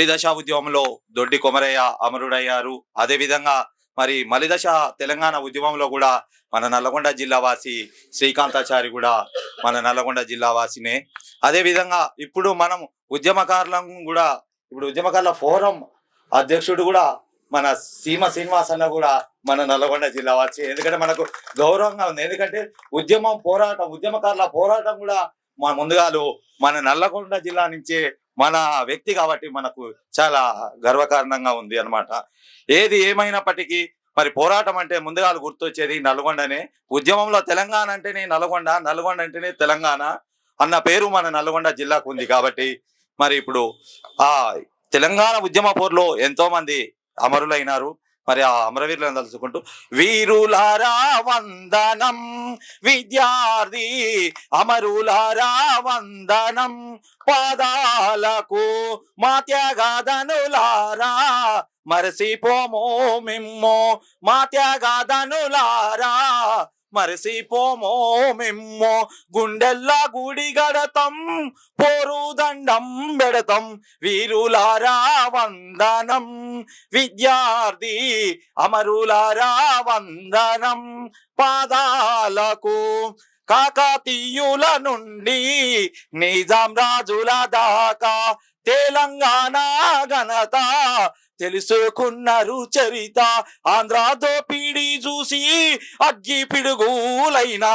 తొలి దశ ఉద్యమంలో దొడ్డి కొమరయ్య అమరుడయ్యారు. అదేవిధంగా మరి మలిదశ తెలంగాణ ఉద్యమంలో కూడా మన నల్లగొండ జిల్లా వాసి శ్రీకాంతాచారి కూడా మన నల్లగొండ జిల్లా వాసినే. అదేవిధంగా ఇప్పుడు మనం ఉద్యమకారులను కూడా ఇప్పుడు ఉద్యమకారుల ఫోరం అధ్యక్షుడు కూడా మన సీమ శ్రీనివాస్ అన్న కూడా మన నల్లగొండ జిల్లా వాసి. ఎందుకంటే మనకు గౌరవంగా ఉంది. ఎందుకంటే ఉద్యమకారుల పోరాటం కూడా మన ముందుగాలు మన నల్లగొండ జిల్లా నుంచే మన వ్యక్తి కాబట్టి మనకు చాలా గర్వకారణంగా ఉంది అన్నమాట. ఏది ఏమైనప్పటికీ మరి పోరాటం అంటే ముందుగా గుర్తొచ్చేది నల్గొండనే. ఉద్యమంలో తెలంగాణ అంటేనే నల్గొండ, నల్గొండ అంటేనే తెలంగాణ అన్న పేరు మన నల్గొండ జిల్లాకు ఉంది. కాబట్టి మరి ఇప్పుడు ఆ తెలంగాణ ఉద్యమ పోరులో ఎంతో మంది అమరులైనారు. మరి ఆ అమరవీరులను తలుచుకుంటూ వీరులారా వందనం, విద్యార్థి అమరులారా వందనం, పాదాలకు మా త్యాగదనులారా మరసిపోమో మిమ్మో, మా త్యాగదనులారా మరసిపోమో మిమ్మో, గుండెల్లా గుడి గడతం పోరు దండం బెడతం, వీరులారా వందనం, విద్యార్థి అమరులారా వందనం, పాదాలకు కాకతీయుల నుండి నిజాం రాజుల దాకా తెలంగాణ ఘనత తెలుసుకున్నారు చరిత, ఆంధ్ర దోపిడి చూసి అగ్గి పిడుగులైన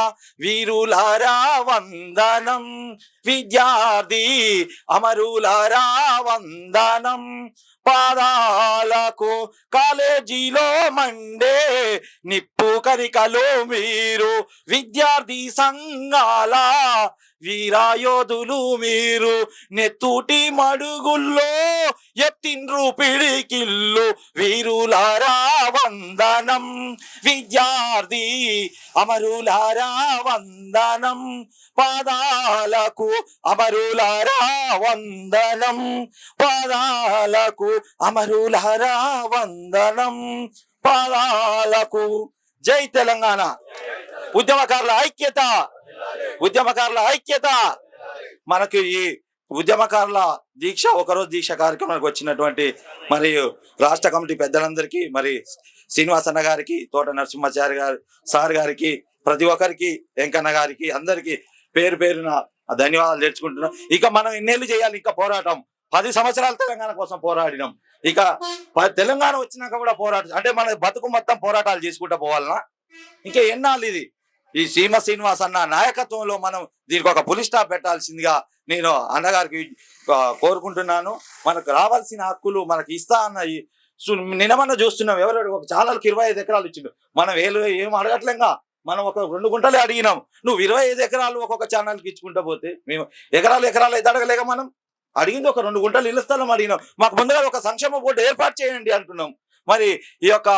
వీరులారా వందనం, విద్యార్థి అమరులారా వందనం, పాదాలకు కాలేజీలో మండే నిప్పు కరికలు మీరు, విద్యార్థి సంఘాల వీరాయోధులు మీరు, నెత్తూటి మడుగుల్లో ఎత్తిండ్రు పిడికిల్లు, వీరులారా వందనం, విద్యార్థి అమరులారా వందనం, పాదాలకు అమరులారా వందనం, పాదాలకు అమరులారా వందనం, పాదాలకు. జై తెలంగాణ. ఉద్యమకారుల ఐక్యత, ఉద్యమకారుల ఐక్యత. మనకు ఈ ఉద్యమకారుల దీక్ష ఒకరోజు దీక్ష కార్యక్రమానికి వచ్చినటువంటి మరియు రాష్ట్ర కమిటీ పెద్దలందరికీ, మరి శ్రీనివాస్ అన్న గారికి, తోట నరసింహాచారి గారు సార్ గారికి, ప్రతి ఒక్కరికి, వెంకన్న గారికి, అందరికీ పేరు పేరున ధన్యవాదాలు తెచ్చుకుంటున్నాం. ఇక మనం ఎన్నేళ్ళు చేయాలి ఇంకా పోరాటం? 10 సంవత్సరాలు తెలంగాణ కోసం పోరాడినాం. ఇక తెలంగాణ వచ్చినాక కూడా పోరాటం అంటే మన బతుకు మొత్తం పోరాటాలు చేసుకుంటూ పోవాలనా? ఇంకా ఎన్నాళ్ళు ఇది? ఈ సీమ శ్రీనివాస్ అన్న నాయకత్వంలో మనం దీనికి ఒక పులి స్టాప్ పెట్టాల్సిందిగా నేను అన్నగారికి కోరుకుంటున్నాను. మనకు రావాల్సిన హక్కులు మనకి ఇస్తా అన్న నిన్నమన్నా చూస్తున్నాం. ఎవరు ఒక ఛానల్కి 25 ఎకరాలు ఇచ్చిండు. మనం ఏం అడగట్లేగా. మనం ఒక 2 గుంటలే అడిగినాం. నువ్వు 25 ఎకరాలు ఒక్కొక్క ఛానల్కి ఇచ్చుకుంటా పోతే మేము ఎకరాలు అయితే అడగలేక. మనం అడిగింది ఒక 2 గుంటలు ఇళ్ల స్థలం అడిగినాం. మాకు ముందుగా ఒక సంక్షేమ బోర్డు ఏర్పాటు చేయండి అంటున్నాం. మరి ఈ యొక్క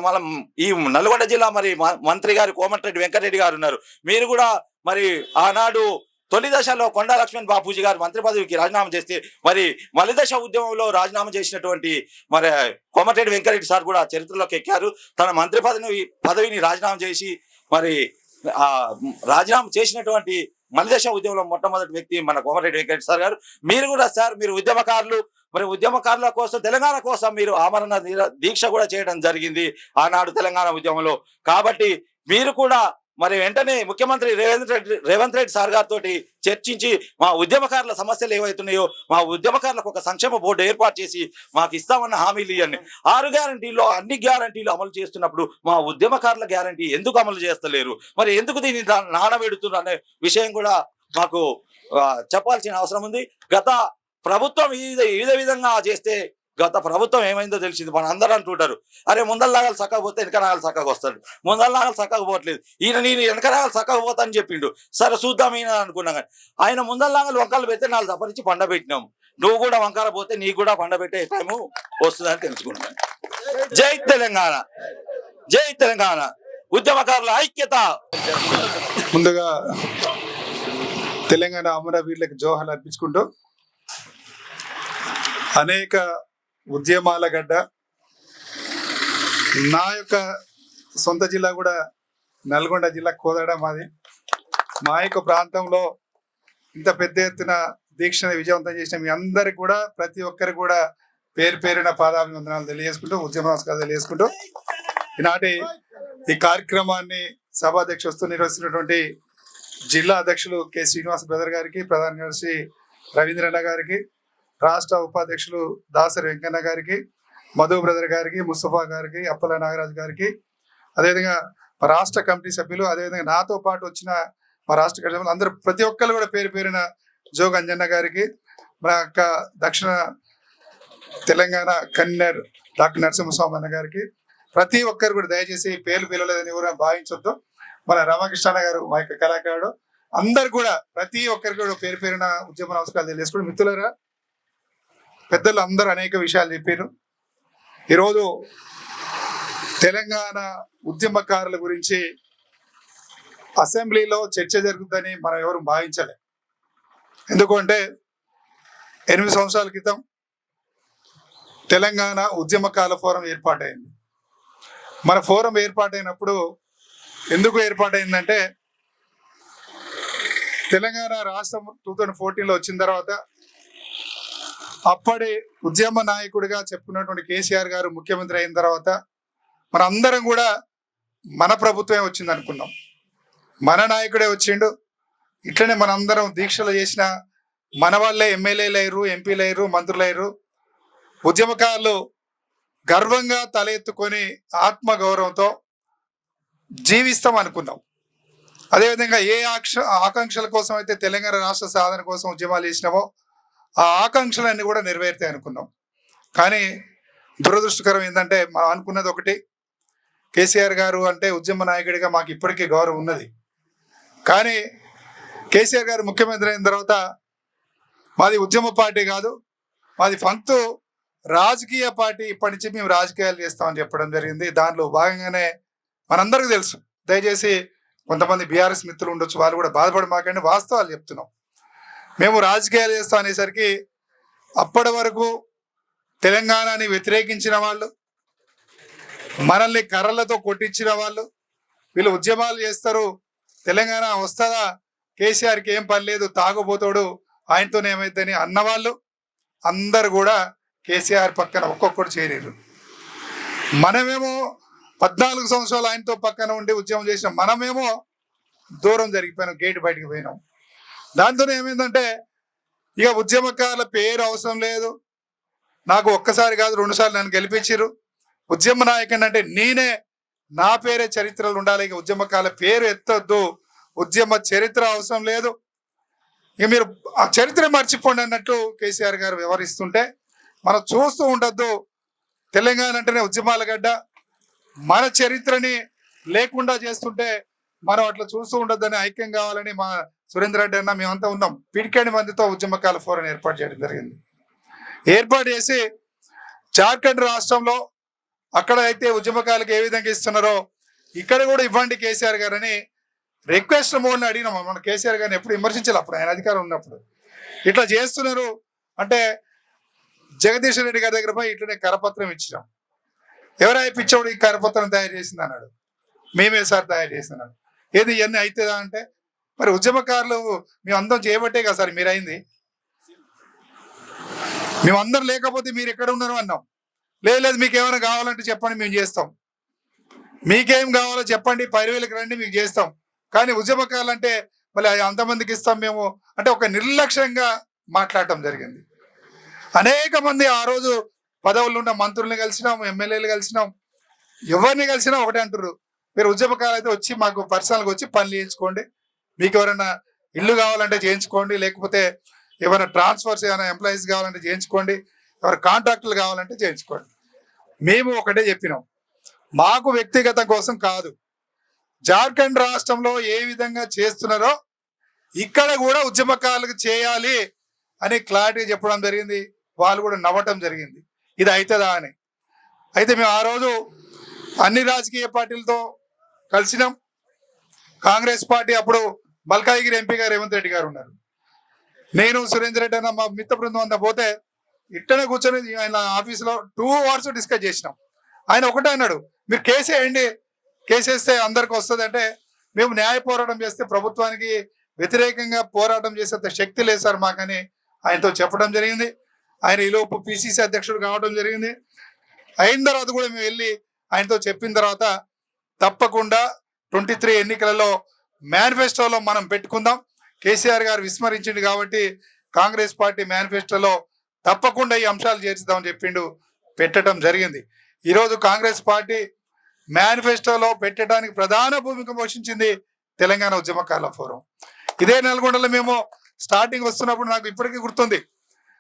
మనం ఈ నల్గొండ జిల్లా మరి మంత్రి గారు కోమటిరెడ్డి వెంకటరెడ్డి గారు ఉన్నారు. మీరు కూడా మరి ఆనాడు తొలి దశలో కొండా లక్ష్మణ్ బాపూజీ గారు మంత్రి పదవికి రాజీనామా చేస్తే మరి మలిదశ ఉద్యమంలో రాజీనామా చేసినటువంటి మరి కోమటిరెడ్డి వెంకటరెడ్డి సార్ కూడా చరిత్రలోకి ఎక్కారు. తన మంత్రి పదవిని రాజీనామా చేసి మరి రాజీనామా చేసినటువంటి మలిదశ ఉద్యమంలో మొట్టమొదటి వ్యక్తి మన కోమటిరెడ్డి వెంకటరెడ్డి సార్ గారు. మీరు కూడా సార్, మీరు ఉద్యమకారులు, మరి ఉద్యమకారుల కోసం తెలంగాణ కోసం మీరు ఆమరణ దీక్ష కూడా చేయడం జరిగింది ఆనాడు తెలంగాణ ఉద్యమంలో. కాబట్టి మీరు కూడా మరి వెంటనే ముఖ్యమంత్రి రేవంత్ రెడ్డి సార్ గారితో చర్చించి మా ఉద్యమకారుల సమస్యలు ఏవైతున్నాయో మా ఉద్యమకారులకు ఒక సంక్షేమ బోర్డు ఏర్పాటు చేసి మాకు ఇస్తామన్న హామీలు ఇవన్నీ 6 గ్యారంటీలో అన్ని గ్యారంటీలు అమలు చేస్తున్నప్పుడు మా ఉద్యమకారుల గ్యారంటీ ఎందుకు అమలు చేస్తలేరు? మరి ఎందుకు దీన్ని నానబెడుతున్నారు అనే విషయం కూడా మాకు చెప్పాల్సిన అవసరం ఉంది. గత ప్రభుత్వం ఇదే విధంగా చేస్తే గత ప్రభుత్వం ఏమైందో తెలిసింది. మన అందరూ అంటుంటారు, అరే ముందల్లాగాలు చక్కగా పోతే వెనకనాగాలు చక్కగా వస్తాడు, ముందల్లాగాలు చక్కగా పోవట్లేదు, ఈయన నేను వెనకనాగాలు చక్కగా పోతా అని చెప్పిండు. సరే చూద్దాం ఈయన అనుకున్నాం. కానీ ఆయన ముందల్లాగాలు వంకాలు పెడితే 4 తప్పరించి పండబెట్టినాము. నువ్వు కూడా వంకాల పోతే నీకు కూడా పండబెట్టే టైము వస్తుందని తెలుసుకున్నాను. జై తెలంగాణ, జై తెలంగాణ. ఉద్యమకారుల ఐక్యత. ముందుగా తెలంగాణ అమరవీరులకు జోహార్లు అర్పించుకుంటూ, అనేక ఉద్యమాల గడ్డ నా యొక్క సొంత జిల్లా కూడా నల్గొండ జిల్లా కోదాడ మాది. మా యొక్క ప్రాంతంలో ఇంత పెద్ద ఎత్తున దీక్షను విజయవంతం చేసిన మీ అందరికి కూడా, ప్రతి ఒక్కరికి కూడా పేరు పేరున పాదాభివందనాలు తెలియజేసుకుంటూ ఉద్యమ నమస్కారాలు తెలియజేసుకుంటూ ఈనాటి ఈ కార్యక్రమాన్ని సభాధ్యక్షుస్తూ నిర్వహిస్తున్నటువంటి జిల్లా అధ్యక్షులు కె శ్రీనివాస్ బ్రదర్ గారికి, ప్రధాన కార్యదర్శి రవీంద్రన్న గారికి, రాష్ట్ర ఉపాధ్యక్షులు దాసరి వెంకన్న గారికి, మధు బ్రదర్ గారికి, ముస్తఫా గారికి, అప్పల నాగరాజు గారికి, అదేవిధంగా మా రాష్ట్ర కమిటీ సభ్యులు, అదేవిధంగా నాతో పాటు వచ్చిన మా రాష్ట్ర కమిటీ సభ్యులు అందరూ ప్రతి ఒక్కరు కూడా పేరు పేరున జోగ్ అంజన్న గారికి, మన యొక్క దక్షిణ తెలంగాణ కన్వీనర్ డాక్టర్ నరసింహస్వామి అన్న గారికి, ప్రతి ఒక్కరు కూడా దయచేసి పేర్లు పిలవలేదని ఎవరు భావించొద్దు. మన రామకృష్ణ గారు మా యొక్క కళాకారుడు, అందరు కూడా ప్రతి ఒక్కరికి కూడా పేరు పేరున ఉద్యమ నమస్కారాలు తెలియజేసుకుంటూ, మిత్రులారా పెద్దలు అందరూ అనేక విషయాలు చెప్పారు. ఈరోజు తెలంగాణ ఉద్యమకారుల గురించి అసెంబ్లీలో చర్చ జరుగుతుందని మనం ఎవరు భావించలే. ఎందుకంటే 8 సంవత్సరాల క్రితం తెలంగాణ ఉద్యమకాల ఫోరం ఏర్పాటైంది. మన ఫోరం ఏర్పాటైనప్పుడు ఎందుకు ఏర్పాటైందంటే, తెలంగాణ రాష్ట్రం 2014లో వచ్చిన తర్వాత అప్పటి ఉద్యమ నాయకుడిగా చెప్పుకున్నటువంటి కేసీఆర్ గారు ముఖ్యమంత్రి అయిన తర్వాత మనందరం కూడా మన ప్రభుత్వమే వచ్చింది అనుకున్నాం, మన నాయకుడే వచ్చిండు. ఇట్లనే మనందరం దీక్షలు చేసిన మన వాళ్ళే ఎమ్మెల్యేలు అయ్యారు, ఎంపీలు అయ్యారు, మంత్రులు అయ్యారు. ఉద్యమకారులు గర్వంగా తల ఎత్తుకొని ఆత్మగౌరవంతో జీవిస్తాం అనుకున్నాం. అదేవిధంగా ఏ ఆకాంక్షల కోసం అయితే తెలంగాణ రాష్ట్ర సాధన కోసం ఉద్యమాలు చేసినామో ఆ ఆకాంక్షలన్నీ కూడా నెరవేరుతాయి అనుకున్నాం. కానీ దురదృష్టకరం ఏంటంటే, మనం అనుకున్నది ఒకటి, కేసీఆర్ గారు అంటే ఉద్యమ నాయకుడిగా మాకు ఇప్పటికీ గౌరవం ఉన్నది. కానీ కేసీఆర్ గారు ముఖ్యమంత్రి అయిన తర్వాత మాది ఉద్యమ పార్టీ కాదు, మాది ఫంక్తు రాజకీయ పార్టీ, ఇప్పటి నుంచి మేము రాజకీయాలు చేస్తామని చెప్పడం జరిగింది. దానిలో భాగంగానే మనందరికీ తెలుసు, దయచేసి కొంతమంది బీఆర్ఎస్ మిత్రులు ఉండొచ్చు, వాళ్ళు కూడా బాధపడి మాకండి, వాస్తవాలు చెప్తున్నాం. మేము రాజకీయాలు చేస్తాం అనేసరికి అప్పటి వరకు తెలంగాణని వ్యతిరేకించిన వాళ్ళు, మనల్ని కర్రలతో కొట్టించిన వాళ్ళు, వీళ్ళు ఉద్యమాలు చేస్తారు, తెలంగాణ వస్తుందా, కేసీఆర్కి ఏం పని లేదు, తాగుబోతాడు, ఆయనతోనే ఏమైందని అన్నవాళ్ళు అందరు కూడా కేసీఆర్ పక్కన ఒక్కొక్కరు చేరారు. మనమేమో 14 సంవత్సరాలు ఆయనతో పక్కన ఉండి ఉద్యమం చేసిన మనమేమో దూరం జరిగిపోయినాం, గేటు బయటికి పోయినాం. దాంతోనే ఏమైందంటే, ఇక ఉద్యమకారుల పేరు అవసరం లేదు, నాకు ఒక్కసారి కాదు 2 సార్లు నన్ను గెలిపించారు, ఉద్యమ నాయకుడు అంటే నేనే, నా పేరే చరిత్రలు ఉండాలి, ఇక ఉద్యమకాల పేరు ఎత్తొద్దు, ఉద్యమ చరిత్ర అవసరం లేదు, ఇక మీరు ఆ చరిత్ర మర్చిపోండి అన్నట్టు కేసీఆర్ గారు వ్యవహరిస్తుంటే మనం చూస్తూ ఉండొద్దు. తెలంగాణ అంటేనే ఉద్యమాల గడ్డ, మన చరిత్రని లేకుండా చేస్తుంటే మనం అట్లా చూస్తూ ఉండొద్దని ఐక్యం కావాలని మా సురేందర్ రెడ్డి అన్న మేమంతా ఉన్నాం. పిడికేడి మందితో ఉద్యమకాల ఫోరం ఏర్పాటు చేయడం జరిగింది. ఏర్పాటు చేసి జార్ఖండ్ రాష్ట్రంలో అక్కడ అయితే ఉద్యమకాలకు ఏ విధంగా ఇస్తున్నారో ఇక్కడ కూడా ఇవ్వండి కేసీఆర్ గారు అని రిక్వెస్ట్ మోడ్ని అడిగినాం. మన కేసీఆర్ గారిని ఎప్పుడు విమర్శించాలి, అప్పుడు ఆయన అధికారం ఉన్నప్పుడు. ఇట్లా చేస్తున్నారు అంటే జగదీష్ రెడ్డి గారి దగ్గర పోయి ఇట్లనే కరపత్రం ఇచ్చినాం. ఎవరైనా పిచ్చోడు ఈ కరపత్రం తయారు చేసింది అన్నాడు. మేమే సార్ తయారు చేస్తున్నాడు. ఏది ఇవన్నీ అవుతుందా అంటే, మరి ఉద్యమకారులు మేము అందరం చేయబట్టే కదా సార్ మీరు అయింది, మేమందరం లేకపోతే మీరు ఎక్కడ ఉన్నారు అన్నాం. లేదు మీకు ఏమైనా కావాలంటే చెప్పండి, మేము చేస్తాం, మీకేం కావాలో చెప్పండి, 10,000కి రండి, మీకు చేస్తాం. కానీ ఉద్యమకారులు అంటే మళ్ళీ అంతమందికి ఇస్తాం మేము అంటే ఒక నిర్లక్ష్యంగా మాట్లాడటం జరిగింది. అనేక మంది ఆ రోజు పదవులు ఉన్న మంత్రుల్ని కలిసినాం, ఎమ్మెల్యేలు కలిసినాం, ఎవరిని కలిసినా ఒకటే అంటారు, మీరు ఉద్యమకారులు అయితే వచ్చి మాకు పర్సనల్గా వచ్చి పనులు చేయించుకోండి, మీకు ఎవరైనా ఇల్లు కావాలంటే చేయించుకోండి, లేకపోతే ఏమైనా ట్రాన్స్ఫర్స్ ఏమైనా ఎంప్లాయీస్ కావాలంటే చేయించుకోండి, ఎవరు కాంట్రాక్టులు కావాలంటే చేయించుకోండి. మేము ఒకటే చెప్పినాం, మాకు వ్యక్తిగత కోసం కాదు, జార్ఖండ్ రాష్ట్రంలో ఏ విధంగా చేస్తున్నారో ఇక్కడ కూడా ఉద్యమకారులకు చేయాలి అని క్లారిటీ చెప్పడం జరిగింది. వాళ్ళు కూడా నవ్వటం జరిగింది, ఇది అవుతుందా అని. అయితే మేము ఆ రోజు అన్ని రాజకీయ పార్టీలతో కలిసినాం. కాంగ్రెస్ పార్టీ అప్పుడు మల్కాయిగిరి ఎంపీగా రేవంత్ రెడ్డి గారు ఉన్నారు, నేను సురేందర్ రెడ్డి అన్న మా మిత్ర బృందం అంతా పోతే ఇట్టనే కూర్చొని ఆయన ఆఫీసులో 2 hours డిస్కస్ చేసినాం. ఆయన ఒకటే అన్నాడు, మీరు కేసు వేయండి, కేసు వేస్తే అందరికి వస్తుంది అంటే, మేము న్యాయ పోరాటం చేస్తే ప్రభుత్వానికి వ్యతిరేకంగా పోరాటం చేసేంత శక్తి లేదు సార్ మాకని ఆయనతో చెప్పడం జరిగింది. ఆయన ఈలోపు పిసిసి అధ్యక్షుడు కావడం జరిగింది. అయిన తర్వాత కూడా మేము వెళ్ళి ఆయనతో చెప్పిన తర్వాత తప్పకుండా 23 ఎన్నికలలో మేనిఫెస్టోలో మనం పెట్టుకుందాం. కేసీఆర్ గారు విస్మరించింది కాబట్టి కాంగ్రెస్ పార్టీ మేనిఫెస్టోలో తప్పకుండా ఈ అంశాలు చేర్చుదామని చెప్పిండు, పెట్టడం జరిగింది. ఈరోజు కాంగ్రెస్ పార్టీ మేనిఫెస్టోలో పెట్టడానికి ప్రధాన భూమిక పోషించింది తెలంగాణ ఉద్యమకారుల ఫోరం. ఇదే నల్గొండలో మేము స్టార్టింగ్ వస్తున్నప్పుడు నాకు ఇప్పటికీ గుర్తుంది,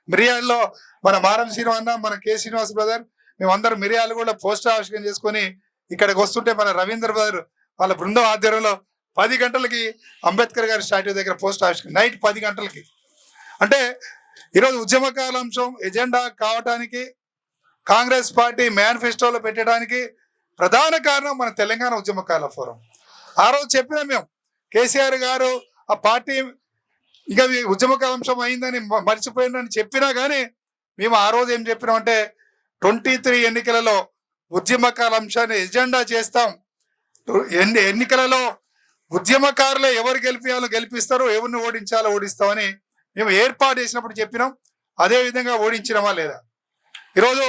మిరియాల్లో మన మారం శ్రీనివాస, మన కె శ్రీనివాస్ బ్రదర్, మేమందరం మిరియాలు కూడా పోస్ట్ ఆవిష్కరణ చేసుకొని ఇక్కడికి వస్తుంటే మన రవీంద్ర బ్రదర్ వాళ్ళ బృందం ఆధ్వర్యంలో 10 గంటలకి అంబేద్కర్ గారి స్టాట్యూ దగ్గర పోస్ట్ ఆవిష్కరణ, నైట్ 10 గంటలకి. అంటే ఈరోజు ఉద్యమకాల అంశం ఎజెండా కావటానికి, కాంగ్రెస్ పార్టీ మేనిఫెస్టోలో పెట్టడానికి ప్రధాన కారణం మన తెలంగాణ ఉద్యమకాల ఫోరం. ఆ రోజు చెప్పినా మేము, కేసీఆర్ గారు ఆ పార్టీ ఇక ఉద్యమకాల అంశం అయిందని మర్చిపోయిందని చెప్పినా కానీ మేము ఆ రోజు ఏం చెప్పినామంటే 23 ఎన్నికలలో ఉద్యమకాల అంశాన్ని ఎజెండా చేస్తాం. ఎన్నికలలో ఉద్యమకారులే ఎవరు గెలిపించాలో గెలిపిస్తారో, ఎవరిని ఓడించాలో ఓడిస్తామని మేము ఏర్పాటు చేసినప్పుడు చెప్పినాం. అదే విధంగా ఓడించినామా లేదా? ఈరోజు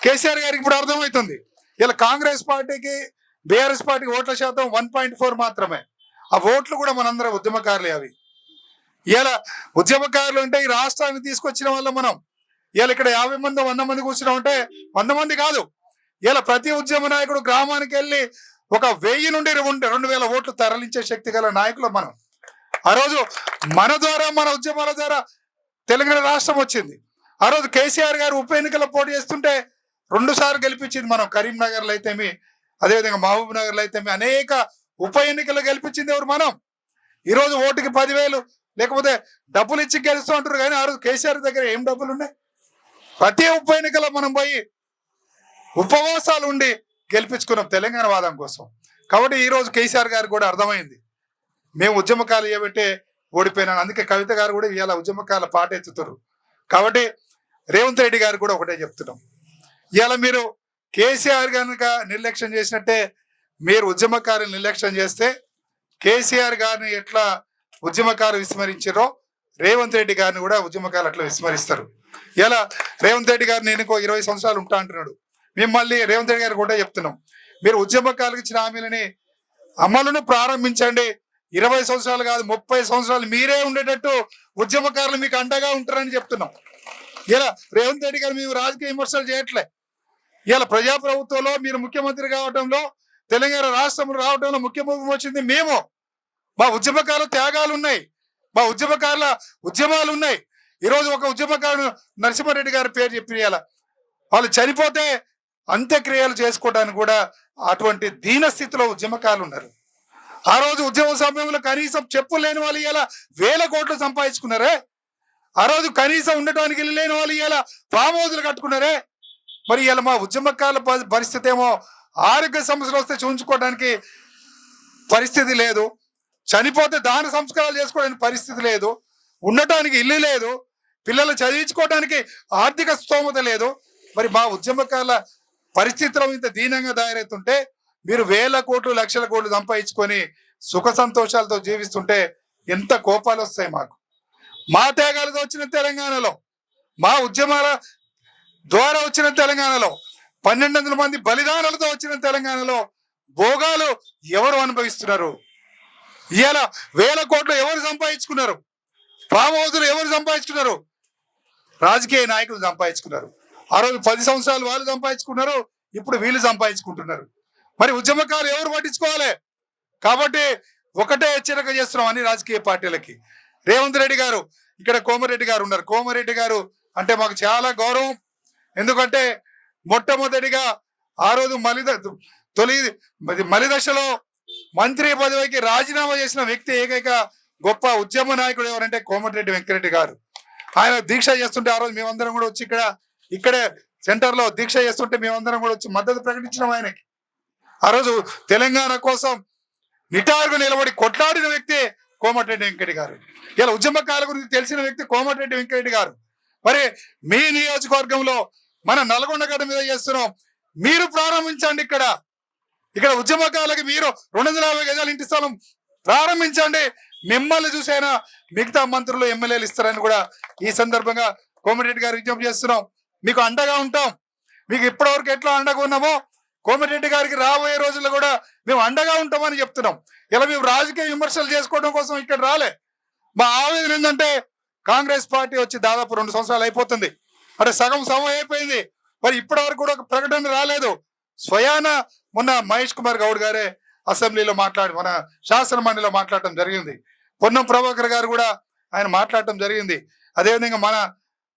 కేసీఆర్ గారికి ఇప్పుడు అర్థమవుతుంది, ఇలా కాంగ్రెస్ పార్టీకి బీఆర్ఎస్ పార్టీకి ఓట్ల శాతం 1.4 మాత్రమే. ఆ ఓట్లు కూడా మనందరం ఉద్యమకారులే. అవి ఇలా ఉద్యమకారులు అంటే ఈ రాష్ట్రాన్ని తీసుకొచ్చిన వల్ల మనం ఇలా ఇక్కడ 50 మంది 100 మంది కూర్చున్నాం అంటే 100 మంది కాదు, ఇలా ప్రతి ఉద్యమ నాయకుడు గ్రామానికి వెళ్ళి 1000 నుండి 2000 ఓట్లు తరలించే శక్తి గల నాయకులు మనం. ఆ రోజు మన ద్వారా, మన ఉద్యమాల ద్వారా తెలంగాణ రాష్ట్రం వచ్చింది. ఆ రోజు కేసీఆర్ గారు ఉప ఎన్నికల్లో పోటీ చేస్తుంటే 2 సార్లు గెలిపించింది మనం. కరీంనగర్లో అయితేమి, అదేవిధంగా మహబూబ్ నగర్లో అయితేమి అనేక ఉప ఎన్నికల్లో గెలిపించింది ఎవరు? మనం. ఈరోజు ఓటుకి 10,000 లేకపోతే డబ్బులు ఇచ్చి గెలుస్తూ అంటారు, కానీ ఆ రోజు కేసీఆర్ దగ్గర ఏం డబ్బులు ఉన్నాయి? ప్రతి ఉప ఎన్నికల్లో మనం పోయి ఉపవాసాలు ఉండి గెలిపించుకున్నాం తెలంగాణ వాదం కోసం. కాబట్టి ఈరోజు కేసీఆర్ గారికి కూడా అర్థమైంది, మేము ఉద్యమకాలు చేయబట్టే ఓడిపోయినాను. అందుకే కవిత గారు కూడా ఇవాళ ఉద్యమకాల పాట ఎత్తుతారు. కాబట్టి రేవంత్ రెడ్డి గారు కూడా ఒకటే చెప్తున్నాం, ఇవాళ మీరు కేసీఆర్ కనుక నిర్లక్ష్యం చేసినట్టే మీరు ఉద్యమకారులు నిర్లక్ష్యం చేస్తే కేసీఆర్ గారిని ఎట్లా ఉద్యమకారులు విస్మరించారో రేవంత్ రెడ్డి గారిని కూడా ఉద్యమకారులు అట్లా విస్మరిస్తారు. ఇలా రేవంత్ రెడ్డి గారు నేను 20 సంవత్సరాలు ఉంటా అంటున్నాడు. మేము మళ్ళీ రేవంత్ రెడ్డి గారు కూడా చెప్తున్నాం, మీరు ఉద్యమకారులకు ఇచ్చిన హామీలని అమలును ప్రారంభించండి. 20 సంవత్సరాలు కాదు, 30 సంవత్సరాలు మీరే ఉండేటట్టు ఉద్యమకారులు మీకు అండగా ఉంటారని చెప్తున్నాం. ఇలా రేవంత్ రెడ్డి గారు మేము రాజకీయ విమర్శలు చేయట్లే. ఇలా ప్రజాప్రభుత్వంలో మీరు ముఖ్యమంత్రి కావడంలో, తెలంగాణ రాష్ట్రం రావడంలో ముఖ్య భూమి వచ్చింది మేము. మా ఉద్యమకారుల త్యాగాలు ఉన్నాయి, మా ఉద్యమకారుల ఉద్యమాలు ఉన్నాయి. ఈరోజు ఒక ఉద్యమకారుడు నరసింహారెడ్డి గారి పేరు చెప్పి వాళ్ళు చనిపోతే అంత్యక్రియలు చేసుకోవడానికి కూడా అటువంటి దీన స్థితిలో ఉద్యమకారులు ఉన్నారు. ఆ రోజు ఉద్యమ సమయంలో కనీసం చెప్పులు లేని వాళ్ళు ఇలా 1000 కోట్లు సంపాదించుకున్నారే. ఆ రోజు కనీసం ఉండటానికి ఇల్లు లేని వాళ్ళు ఇలా ఫామ్ హౌజులు కట్టుకున్నారే. మరి ఇలా మా ఉద్యమకారుల పరిస్థితి ఏమో ఆరోగ్య సమస్యలు వస్తే చూపించుకోవడానికి పరిస్థితి లేదు, చనిపోతే దాన సంస్కారాలు చేసుకోవడానికి పరిస్థితి లేదు, ఉండటానికి ఇల్లు లేదు, పిల్లలు చదివించుకోవడానికి ఆర్థిక స్తోమత లేదు. మరి మా ఉద్యమకారుల పరిస్థితిలో ఇంత దీనంగా తయారవుతుంటే మీరు 1000 కోట్లు 1,00,000 కోట్లు సంపాదించుకొని సుఖ సంతోషాలతో జీవిస్తుంటే ఎంత కోపాలు వస్తాయి మాకు. మా త్యాగాలతో వచ్చిన తెలంగాణలో, మా ఉద్యమాల ద్వారా వచ్చిన తెలంగాణలో, 1200 మంది బలిదానాలతో వచ్చిన తెలంగాణలో భోగాలు ఎవరు అనుభవిస్తున్నారు? ఇవాళ 1000 కోట్లు ఎవరు సంపాదించుకున్నారు? ఫామ్ హౌజులు ఎవరు సంపాదించుకున్నారు? రాజకీయ నాయకులు సంపాదించుకున్నారు. ఆ రోజు 10 సంవత్సరాలు వాళ్ళు సంపాదించుకున్నారు, ఇప్పుడు వీళ్ళు సంపాదించుకుంటున్నారు. మరి ఉద్యమకారులు ఎవరు పట్టించుకోవాలి? కాబట్టి ఒకటే హెచ్చరిక చేస్తున్నాం అన్ని రాజకీయ పార్టీలకి. రేవంత్ రెడ్డి గారు, ఇక్కడ కోమరెడ్డి గారు ఉన్నారు. కోమరెడ్డి గారు అంటే మాకు చాలా గౌరవం. ఎందుకంటే మొట్టమొదటిగా ఆ రోజు మలిదశలో మంత్రి పదవికి రాజీనామా చేసిన వ్యక్తి, ఏకైక గొప్ప ఉద్యమ నాయకుడు ఎవరంటే కోమటిరెడ్డి వెంకరెడ్డి గారు. ఆయన దీక్ష చేస్తుంటే ఆ రోజు మేమందరం కూడా వచ్చి ఇక్కడే సెంటర్లో దీక్ష చేస్తుంటే మేమందరం కూడా వచ్చి మద్దతు ప్రకటించినాం ఆయనకి. ఆ రోజు తెలంగాణ కోసం నిటారుగా నిలబడి కొట్లాడిన వ్యక్తి కోమటిరెడ్డి వెంకరెడ్డి గారు. ఇలా ఉద్యమకాల గురించి తెలిసిన వ్యక్తి కోమటిరెడ్డి వెంకరెడ్డి గారు. మరి మీ నియోజకవర్గంలో మన నల్గొండ గడ్డ మీద చేస్తున్నాం, మీరు ప్రారంభించండి. ఇక్కడ ఉద్యమకాలకి మీరు 250 గజాల ఇంటి స్థలం ప్రారంభించండి. మిమ్మల్ని చూసైనా మిగతా మంత్రులు ఎమ్మెల్యేలు ఇస్తారని కూడా ఈ సందర్భంగా కోమటిరెడ్డి గారు విజ్ఞప్తి చేస్తున్నాం, మీకు అండగా ఉంటాం. మీకు ఇప్పటివరకు ఎట్లా అండగా ఉన్నామో కోమటిరెడ్డి గారికి రాబోయే రోజుల్లో కూడా మేము అండగా ఉంటామని చెప్తున్నాం. ఇలా మేము రాజకీయ విమర్శలు చేసుకోవడం కోసం ఇక్కడ రాలే. మా ఆవేదన ఏంటంటే కాంగ్రెస్ పార్టీ వచ్చి దాదాపు 2 సంవత్సరాలు అయిపోతుంది, అంటే సగం సమయం అయిపోయింది. మరి ఇప్పటి వరకు కూడా ఒక ప్రకటన రాలేదు. స్వయాన మొన్న మహేష్ కుమార్ గౌడ్ గారే అసెంబ్లీలో మన శాసన మండలిలో మాట్లాడటం జరిగింది. పొన్నం ప్రభాకర్ గారు కూడా ఆయన మాట్లాడటం జరిగింది. అదేవిధంగా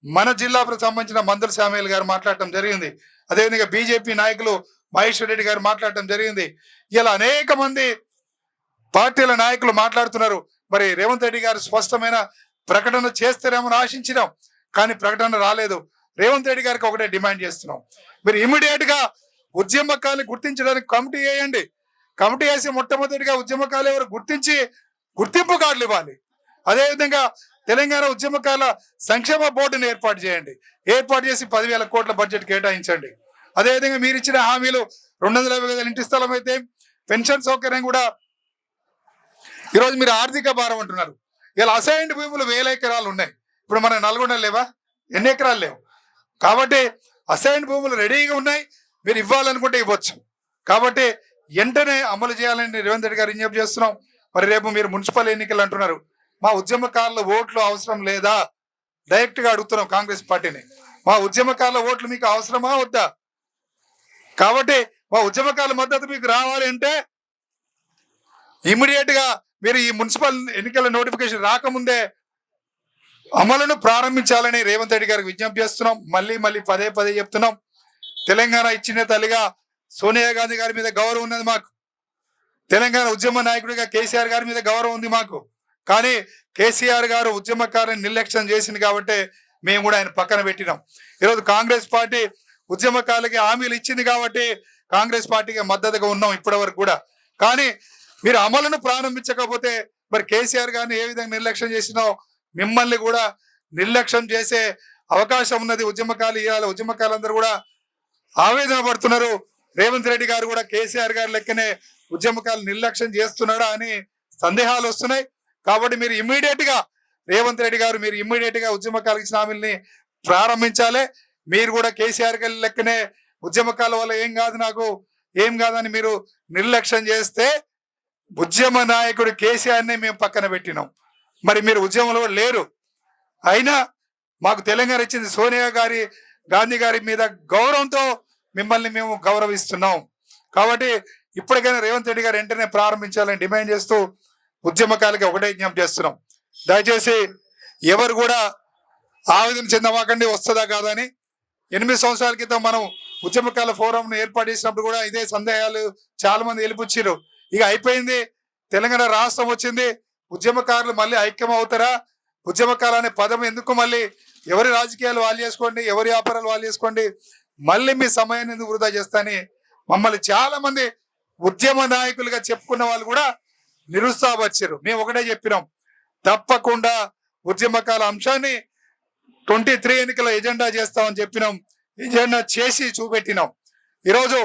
మన జిల్లాకు సంబంధించిన మందుల శామ్యుల్ గారు మాట్లాడటం జరిగింది. అదేవిధంగా బీజేపీ నాయకులు మహేశ్వర్ రెడ్డి గారు మాట్లాడటం జరిగింది. ఇలా అనేక మంది పార్టీల నాయకులు మాట్లాడుతున్నారు. మరి రేవంత్ రెడ్డి గారు స్పష్టమైన ప్రకటన చేస్తారేమో ఆశించినాం, కానీ ప్రకటన రాలేదు. రేవంత్ రెడ్డి గారికి ఒకటే డిమాండ్ చేస్తున్నాం, మీరు ఇమీడియట్ గా ఉద్యమకాలను గుర్తించడానికి కమిటీ వేయండి. కమిటీ వేసి మొట్టమొదటిగా ఉద్యమకాలు ఎవరు గుర్తించి గుర్తింపు కార్డులు ఇవ్వాలి. అదేవిధంగా తెలంగాణ ఉద్యమకాల సంక్షేమ బోర్డును ఏర్పాటు చేయండి. ఏర్పాటు చేసి 10,000 కోట్ల బడ్జెట్ కేటాయించండి. అదేవిధంగా మీరు ఇచ్చిన హామీలు 250 గజాల ఇంటి స్థలం అయితే పెన్షన్ సౌకర్యం కూడా, ఈరోజు మీరు ఆర్థిక భారం అంటున్నారు. ఇలా అసైన్డ్ భూములు 1000 ఎకరాలు ఉన్నాయి. ఇప్పుడు మన నల్గొండ లేవా, ఎన్ని ఎకరాలు లేవు. కాబట్టి అసైన్డ్ భూములు రెడీగా ఉన్నాయి, మీరు ఇవ్వాలనుకుంటే ఇవ్వచ్చు. కాబట్టి వెంటనే అమలు చేయాలని రేవంత్ రెడ్డి గారు విజ్ఞప్తి చేస్తున్నాం. మరి రేపు మీరు మున్సిపల్ ఎన్నికలు అంటున్నారు, మా ఉద్యమకారుల ఓట్లు అవసరం లేదా? డైరెక్ట్ గా అడుగుతున్నాం కాంగ్రెస్ పార్టీని, మా ఉద్యమకారుల ఓట్లు మీకు అవసరమా వద్దా? కాబట్టి మా ఉద్యమకారుల మద్దతు మీకు రావాలి అంటే ఇమ్మీడియట్ గా మీరు ఈ మున్సిపల్ ఎన్నికల నోటిఫికేషన్ రాకముందే అమలును ప్రారంభించాలని రేవంత్ రెడ్డి గారికి విజ్ఞప్తి చేస్తున్నాం. మళ్ళీ పదే చెప్తున్నాం, తెలంగాణ ఇచ్చిన తల్లిగా సోనియా గాంధీ గారి మీద గౌరవం ఉన్నది మాకు. తెలంగాణ ఉద్యమ నాయకుడిగా కేసీఆర్ గారి మీద గౌరవం ఉంది మాకు. కానీ కేసీఆర్ గారు ఉద్యమకారుని నిర్లక్ష్యం చేసింది కాబట్టి మేము కూడా ఆయన పక్కన పెట్టినాం. ఈరోజు కాంగ్రెస్ పార్టీ ఉద్యమకారులకి హామీలు ఇచ్చింది కాబట్టి కాంగ్రెస్ పార్టీకి మద్దతుగా ఉన్నాం ఇప్పటి వరకు కూడా. కానీ మీరు అమలును ప్రారంభించకపోతే మరి కేసీఆర్ గారిని ఏ విధంగా నిర్లక్ష్యం చేసినో మిమ్మల్ని కూడా నిర్లక్ష్యం చేసే అవకాశం ఉన్నది. ఉద్యమకారులందరూ కూడా ఆవేదన పడుతున్నారు. రేవంత్ రెడ్డి గారు కూడా కేసీఆర్ గారి లెక్కనే ఉద్యమకారులు నిర్లక్ష్యం చేస్తున్నాడా అని సందేహాలు వస్తున్నాయి. కాబట్టి మీరు ఇమ్మీడియట్ గా రేవంత్ రెడ్డి గారు మీరు ఇమ్మీడియట్ గా ఉద్యమకారులకు ఇచ్చిన హామీల్ని ప్రారంభించాలి. మీరు కూడా కేసీఆర్ గారి లెక్కనే ఉద్యమకాల వల్ల ఏం కాదని మీరు నిర్లక్ష్యం చేస్తే ఉద్యమ నాయకుడు కేసీఆర్ని మేము పక్కన పెట్టినాం. మరి మీరు ఉద్యమంలో లేరు. అయినా మాకు తెలంగాణ ఇచ్చింది సోనియా గాంధీ గారి మీద గౌరవంతో మిమ్మల్ని మేము గౌరవిస్తున్నాం. కాబట్టి ఇప్పటికైనా రేవంత్ రెడ్డి గారు వెంటనే ప్రారంభించాలని డిమాండ్ చేస్తూ ఉద్యమకాలకి ఒకటే విజ్ఞప్తి చేస్తున్నాం. దయచేసి ఎవరు కూడా ఆవేదన చెందమాకండి, వస్తుందా కాదని. 8 సంవత్సరాల క్రితం మనం ఉద్యమకాల ఫోరంను ఏర్పాటు చేసినప్పుడు కూడా ఇదే సందేహాలు చాలా మంది వెలిపుచ్చారు. ఇక అయిపోయింది, తెలంగాణ రాష్ట్రం వచ్చింది, ఉద్యమకారులు మళ్ళీ ఐక్యం అవుతారా? ఉద్యమకాలు అనే పదం ఎందుకు? మళ్ళీ ఎవరి రాజకీయాలు వాళ్ళు చేసుకోండి, ఎవరి వ్యాపారాలు వాళ్ళు చేసుకోండి, మళ్ళీ మీ సమయాన్ని ఎందుకు వృధా చేస్తాని మమ్మల్ని చాలా మంది ఉద్యమ నాయకులుగా చెప్పుకున్న వాళ్ళు కూడా నిరుత్సాహపరిచారు. మేము ఒకటే చెప్పినాం, తప్పకుండా ఉద్యమకాల అంశాన్ని 23 ఎన్నికల ఎజెండా చేస్తామని చెప్పినాం. ఎజెండా చేసి చూపెట్టినాం. ఈరోజు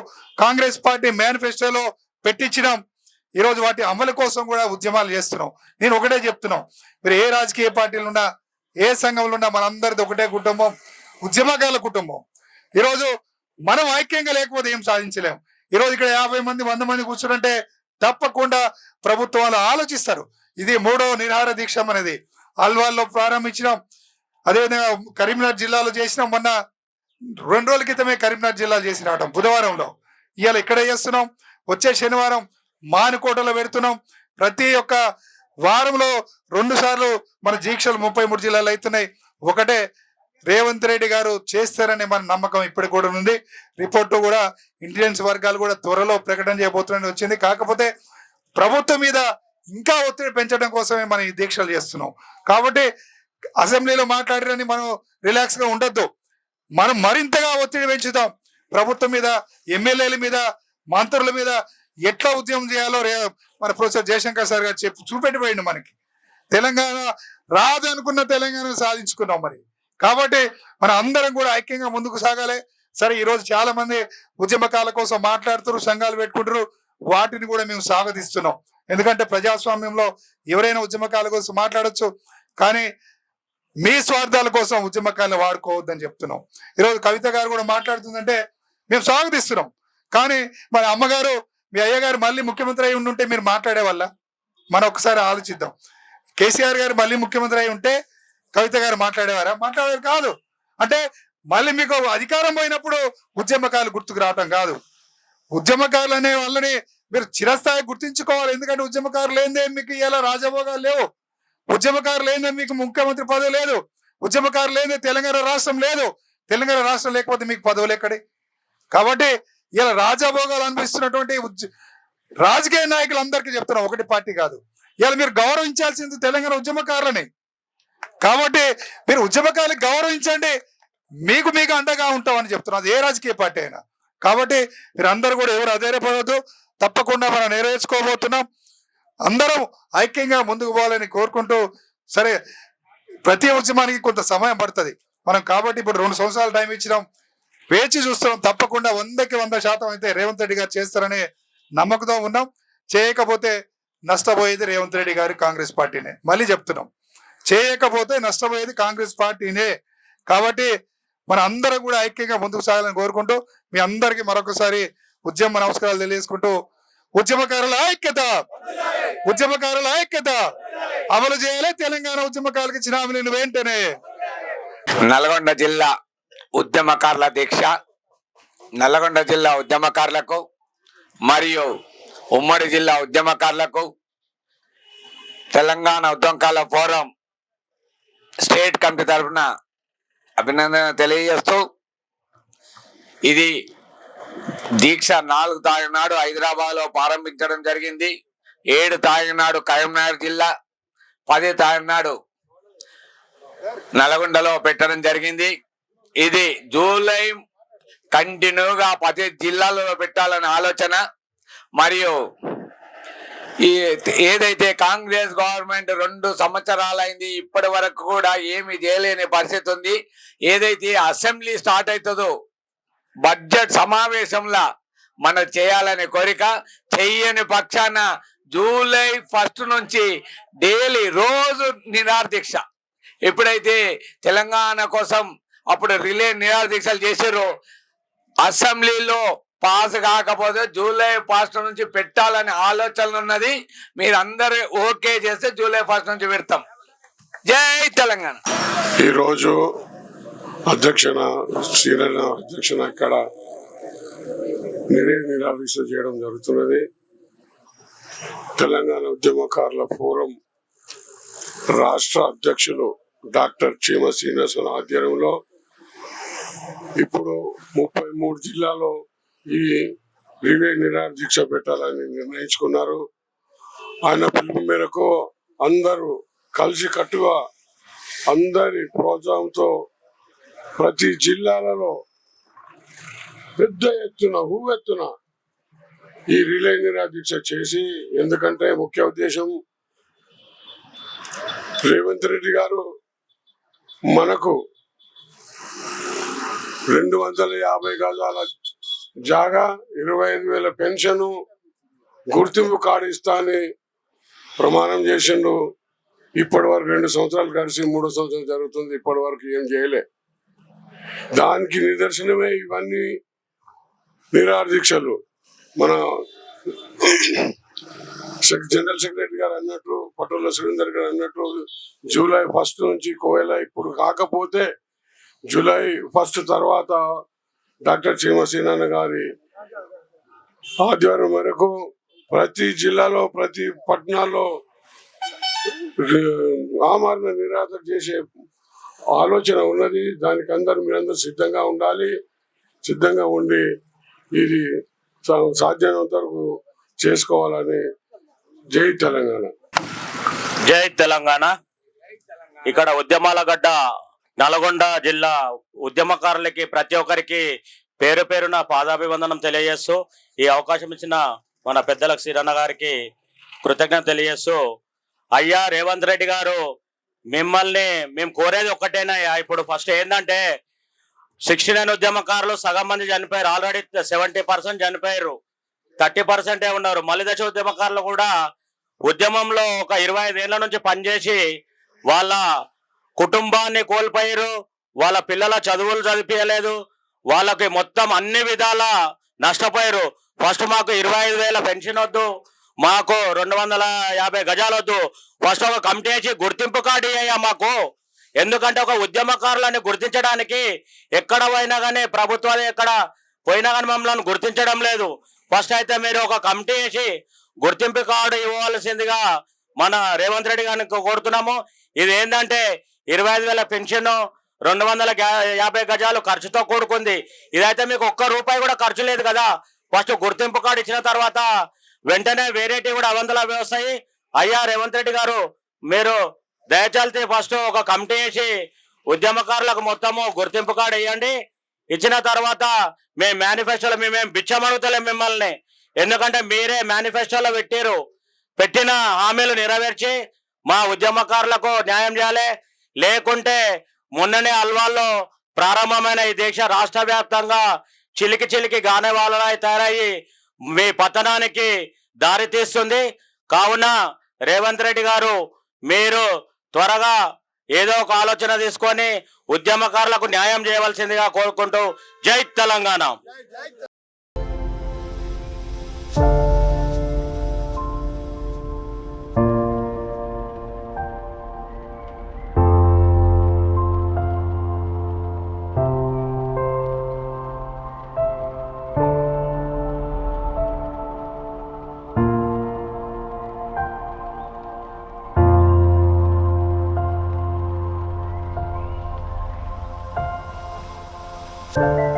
కాంగ్రెస్ పార్టీ మేనిఫెస్టోలో పెట్టించినాం. ఈరోజు వాటి అమలు కోసం కూడా ఉద్యమాలు చేస్తున్నాం. నేను ఒకటే చెప్తున్నాం, మీరు ఏ రాజకీయ పార్టీలు ఉన్నా, ఏ సంఘంలో ఉన్నా, మనందరిది ఒకటే కుటుంబం, ఉద్యమకాల కుటుంబం. ఈరోజు మనం ఐక్యంగా లేకపోతే ఏం సాధించలేం. ఈరోజు ఇక్కడ 50 మంది 100 మంది కూర్చుంటే తప్పకుండా ప్రభుత్వాలు ఆలోచిస్తారు. ఇది 3వ నిరాహార దీక్ష అనేది అల్వాల్లో ప్రారంభించినాం. అదేవిధంగా కరీంనగర్ జిల్లాలో చేసినాం. మొన్న 2 రోజుల క్రితమే కరీంనగర్ జిల్లా చేసినాం బుధవారంలో. ఇవాళ ఇక్కడ చేస్తున్నాం. వచ్చే శనివారం మానుకోటలో పెడుతున్నాం. ప్రతి ఒక్క వారంలో 2 సార్లు మన దీక్షలు 33 జిల్లాలు అవుతున్నాయి. ఒకటే రేవంత్ రెడ్డి గారు చేస్తారనే మన నమ్మకం ఇప్పటికి కూడా ఉంది. రిపోర్టు కూడా ఇంటెలిజెన్స్ వర్గాలు కూడా త్వరలో ప్రకటన చేయబోతున్నాయని వచ్చింది. కాకపోతే ప్రభుత్వం మీద ఇంకా ఒత్తిడి పెంచడం కోసమే మనం ఈ దీక్షలు చేస్తున్నాం. కాబట్టి అసెంబ్లీలో మాట్లాడారని మనం రిలాక్స్ గా ఉండొద్దు. మనం మరింతగా ఒత్తిడి పెంచుతాం ప్రభుత్వం మీద, ఎమ్మెల్యేల మీద, మంత్రుల మీద. ఎట్లా ఉద్యమం చేయాలో మన ప్రొఫెసర్ జయశంకర్ సార్ గారు చూపెట్టిపోయింది మనకి. తెలంగాణ రాదు అనుకున్న తెలంగాణ సాధించుకున్నాం మరి. కాబట్టి మన అందరం కూడా ఐక్యంగా ముందుకు సాగాలి. సరే, ఈరోజు చాలా మంది ఉద్యమకాల కోసం మాట్లాడుతారు, సంఘాలు పెట్టుకుంటారు. వాటిని కూడా మేము స్వాగతిస్తున్నాం. ఎందుకంటే ప్రజాస్వామ్యంలో ఎవరైనా ఉద్యమకాల కోసం మాట్లాడొచ్చు. కానీ మీ స్వార్థాల కోసం ఉద్యమకాలను వాడుకోవద్దని చెప్తున్నాం. ఈరోజు కవిత గారు కూడా మాట్లాడుతుందంటే మేము స్వాగతిస్తున్నాం. కానీ మన అమ్మగారు మీ అయ్యగారు మళ్ళీ ముఖ్యమంత్రి అయి ఉండుంటే మీరు మాట్లాడే వల్ల మనం ఒకసారి ఆలోచిద్దాం. కేసీఆర్ గారు మళ్ళీ ముఖ్యమంత్రి అయి ఉంటే కవిత గారు మాట్లాడేవారా? మాట్లాడేవారు కాదు. అంటే మళ్ళీ మీకు అధికారం పోయినప్పుడు ఉద్యమకాలు గుర్తుకు రావటం కాదు. ఉద్యమకారులు అనే వాళ్ళని మీరు చిరస్థాయి గుర్తించుకోవాలి. ఎందుకంటే ఉద్యమకారులు లేదే మీకు ఇలా రాజభోగాలు లేవు, ఉద్యమకారులు లేదే మీకు ముఖ్యమంత్రి పదవి లేదు, ఉద్యమకారులు లేదే తెలంగాణ రాష్ట్రం లేదు. తెలంగాణ రాష్ట్రం లేకపోతే మీకు పదవులు ఎక్కడే? కాబట్టి ఇలా రాజభోగాలు అనిపిస్తున్నటువంటి రాజకీయ నాయకులు అందరికీ చెప్తున్నాం, ఒకటి పార్టీ కాదు. ఇలా మీరు గౌరవించాల్సింది తెలంగాణ ఉద్యమకారులని. కాబట్టి మీరు ఉద్యమకారులకు గౌరవించండి, మీకు అండగా ఉంటామని చెప్తున్నాం, అది ఏ రాజకీయ పార్టీ అయినా. కాబట్టి మీరు అందరూ కూడా ఎవరు అధైర్యపడవద్దు, తప్పకుండా మనం నెరవేర్చుకోబోతున్నాం. అందరం ఐక్యంగా ముందుకు పోవాలని కోరుకుంటూ, సరే ప్రతి ఉద్యమానికి కొంత సమయం పడుతుంది మనం. కాబట్టి ఇప్పుడు 2 సంవత్సరాలు టైం ఇచ్చినాం, వేచి చూస్తున్నాం. తప్పకుండా 100కి 100% అయితే రేవంత్ రెడ్డి గారు చేస్తారనే నమ్మకంతో ఉన్నాం. చేయకపోతే నష్టపోయేది రేవంత్ రెడ్డి గారు, కాంగ్రెస్ పార్టీనే. మళ్ళీ చెప్తున్నాం, చేయకపోతే నష్టపోయేది కాంగ్రెస్ పార్టీనే. కాబట్టి మన అందరం కూడా ఐక్యంగా ముందుకు సాగాలని కోరుకుంటూ, మీ అందరికీ మరొకసారి ఉద్యమ నమస్కారాలు తెలియజేసుకుంటూ, ఉద్యమకారుల ఐక్యత, ఉద్యమకారుల ఐక్యత అమలు చేయాలి. తెలంగాణ ఉద్యమకారులకు ఇచ్చిన హామీలను వెంటనే. నల్గొండ జిల్లా ఉద్యమకారుల దీక్ష, నల్గొండ జిల్లా ఉద్యమకారులకు మరియు ఉమ్మడి జిల్లా ఉద్యమకారులకు తెలంగాణ ఉద్యమకారుల ఫోరం స్టేట్ కమిటీ తరఫున అభినందన తెలియజేస్తూ, ఇది దీక్ష 4 తారీఖు నాడు హైదరాబాద్లో ప్రారంభించడం జరిగింది. 7 తారీఖు నాడు కరీంనగర్ జిల్లా, 10 తారీఖు నాడు నల్గొండలో పెట్టడం జరిగింది. ఇది జూలై కంటిన్యూగా 10 జిల్లాలలో పెట్టాలనే ఆలోచన. మరియు ఈ ఏదైతే కాంగ్రెస్ గవర్నమెంట్ 2 సంవత్సరాలైంది, ఇప్పటి వరకు కూడా ఏమి చేయలేని పరిస్థితి ఉంది. ఏదైతే అసెంబ్లీ స్టార్ట్ అవుతుందో బడ్జెట్ సమావేశంలో మన చేయాలనే కోరిక, చెయ్యని పక్షాన జూలై 1 నుంచి డైలీ రోజు నిరాహార దీక్ష. ఎప్పుడైతే తెలంగాణ కోసం అప్పుడు రిలే నిరాహార దీక్షలు చేసారో, అసెంబ్లీలో పాస్ కాకపోతే జూలై 1 నుంచి పెట్టాలని ఆలోచన ఉన్నది. మీరందరూ ఓకే చేస్తే జూలై 1 నుంచి పెడతాం. జై తెలంగాణ. ఈరోజు అధ్యక్షన శ్రీరణ అధ్యక్షన ఇక్కడ నిరాదీక్ష చేయడం జరుగుతున్నది. తెలంగాణ ఉద్యమకారుల ఫోరం రాష్ట్ర అధ్యక్షులు డాక్టర్ చీమ శ్రీనివాసన్ ఆధ్వర్యంలో ఇప్పుడు 33 జిల్లాలో ఈ రిలే నిరాహార దీక్ష పెట్టాలని నిర్ణయించుకున్నారు. ఆయన పిలుపు మేరకు అందరూ కలిసి కట్టుగా అందరి ప్రోత్సాహంతో ప్రతి జిల్లాలలో పెద్ద ఎత్తున ఎత్తున ఈ రిలే నిరాహార దీక్ష చేసి, ఎందుకంటే ముఖ్య ఉద్దేశం రేవంత్ రెడ్డి గారు మనకు 250 గజాల జాగా, 25,000 పెన్షన్, గుర్తింపు కార్డు ఇస్తా అని ప్రమాణం చేసిండు. ఇప్పటి వరకు 2 సంవత్సరాలు కలిసి 3 సంవత్సరాలు జరుగుతుంది, ఇప్పటి వరకు ఏం చేయలే. దానికి నిదర్శనమే ఇవన్నీ నిరాహార దీక్షలు. మన జనరల్ సెక్రటరీ గారు అన్నట్టు, పటోల సురేందర్ గారు అన్నట్టు, జూలై 1 నుంచి ఒకవేళ ఇప్పుడు కాకపోతే జూలై 1 తర్వాత డాక్టర్ చీమసీనన్న గారి ఆధ్వర్యం మేరకు ప్రతి జిల్లాలో, ప్రతి పట్టణాల్లో ఆమరణ నిరాహార చేసే ఆలోచన ఉన్నది. దానికి మీరందరూ సిద్ధంగా ఉండాలి. సిద్ధంగా ఉండి ఇది సాధ్యమైనంత వరకు చేసుకోవాలని. జై తెలంగాణ. జై తెలంగాణ. ఇక్కడ ఉద్యమాల గడ్డ నల్గొండ జిల్లా ఉద్యమకారులకి ప్రతి ఒక్కరికి పేరు పేరున పాదాభివందనం తెలియజేస్తూ, ఈ అవకాశం ఇచ్చిన మన పెద్దలకు శ్రీరన్న గారికి కృతజ్ఞత తెలియజేస్తూ, అయ్యా రేవంత్ రెడ్డి గారు, మిమ్మల్ని మేము కోరేది ఒక్కటేనా. ఇప్పుడు ఫస్ట్ ఏంటంటే 69 ఉద్యమకారులు సగం మంది చనిపోయారు, ఆల్రెడీ 70% చనిపోయారు, 30% ఉన్నారు. మళ్ళీ దశ ఉద్యమకారులు కూడా ఉద్యమంలో ఒక 25 ఏళ్ల నుంచి పనిచేసి వాళ్ళ కుటుంబాన్ని కోల్పోయారు, వాళ్ళ పిల్లల చదువులు చదివించలేదు, వాళ్ళకి మొత్తం అన్ని విధాల నష్టపోయారు. ఫస్ట్ మాకు 25,000 పెన్షన్ వద్దు, మాకు 250 గజాలు వద్దు, ఫస్ట్ ఒక కమిటీ వేసి గుర్తింపు కార్డు ఇయ్యా మాకు. ఎందుకంటే ఒక ఉద్యమకారులని గుర్తించడానికి ఎక్కడ పోయినా కానీ ప్రభుత్వాలు ఎక్కడ పోయినా కానీ మమ్మల్ని గుర్తించడం లేదు. ఫస్ట్ అయితే మీరు ఒక కమిటీ వేసి గుర్తింపు కార్డు ఇవ్వవలసిందిగా మన రేవంత్ రెడ్డి గారిని కోరుతున్నాము. ఇది ఏంటంటే 25,000 పెన్షన్, 250 గజాలు ఖర్చుతో కూడుకుంది. ఇదైతే మీకు ఒక్క రూపాయి కూడా ఖర్చు లేదు కదా. ఫస్ట్ గుర్తింపు కార్డు ఇచ్చిన తర్వాత వెంటనే వేరేటి కూడా అవంతలా వ్యవస్థయి. అయ్యా రేవంత్ రెడ్డి గారు, మీరు దయచేసి ఫస్ట్ ఒక కమిటీ వేసి ఉద్యమకారులకు మొత్తము గుర్తింపు కార్డు వేయండి. ఇచ్చిన తర్వాత మేము మేనిఫెస్టోలో మేమేం బిచ్చమడుగుతలేం మిమ్మల్ని, ఎందుకంటే మీరే మేనిఫెస్టోలో పెట్టిన హామీలు నెరవేర్చి మా ఉద్యమకారులకు న్యాయం చేయాలి. లేకుంటే మొన్ననే అల్వాల్లో ప్రారంభమైన ఈ దేశ రాష్ట్ర వ్యాప్తంగా చిలికి గానే వాళ్ళ తయారయ్యి మీ పతనానికి దారి తీస్తుంది. కావున రేవంత్ రెడ్డి గారు, మీరు త్వరగా ఏదో ఒక ఆలోచన తీసుకొని ఉద్యమకారులకు న్యాయం చేయవలసిందిగా కోరుకుంటూ జై తెలంగాణ. you